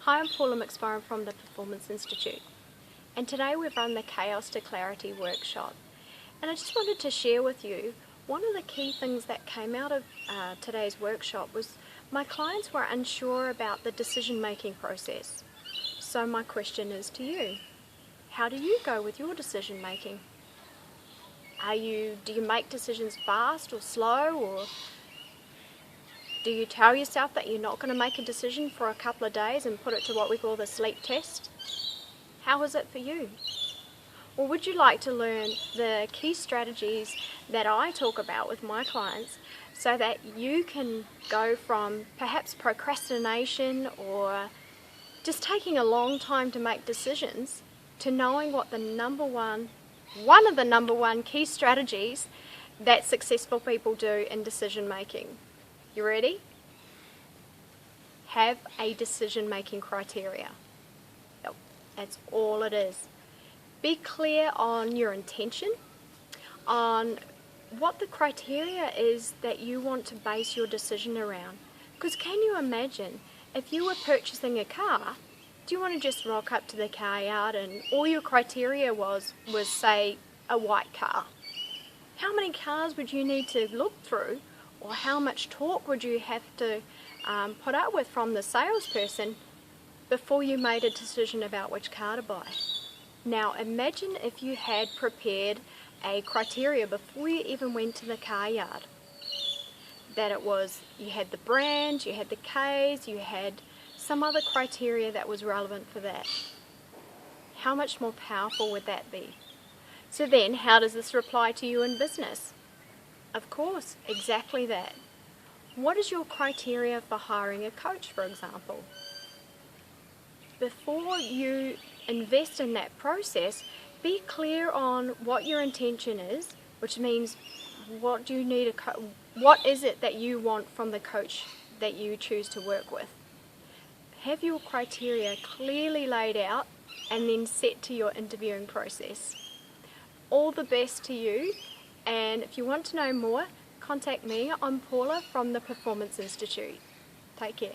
Hi, I'm Paula McSporran from the Performance Institute, and today we've run the Chaos to Clarity workshop. And I just wanted to share with you one of the key things that came out of today's workshop was my clients were unsure about the decision-making process. So my question is to you, how do you go with your decision-making? Do you make decisions fast or slow, or do you tell yourself that you're not going to make a decision for a couple of days and put it to what we call the sleep test? How is it for you? Or would you like to learn the key strategies that I talk about with my clients so that you can go from perhaps procrastination or just taking a long time to make decisions to knowing what one of the number one key strategies that successful people do in decision making? You ready? Have a decision-making criteria. Yep, that's all it is. Be clear on your intention, on what the criteria is that you want to base your decision around. Because can you imagine if you were purchasing a car, do you want to just rock up to the car yard and all your criteria was say a white car? How many cars would you need to look through, or how much talk would you have to put up with from the salesperson before you made a decision about which car to buy? Now imagine if you had prepared a criteria before you even went to the car yard. That it was, you had the brand, you had the Ks, you had some other criteria that was relevant for that. How much more powerful would that be? So then, how does this apply to you in business? Of course, exactly that. What is your criteria for hiring a coach, for example? Before you invest in that process, be clear on what your intention is, which means what is it that you want from the coach that you choose to work with. Have your criteria clearly laid out and then set to your interviewing process. All the best to you, and if you want to know more, contact me. I'm Paula from the Performance Institute. Take care.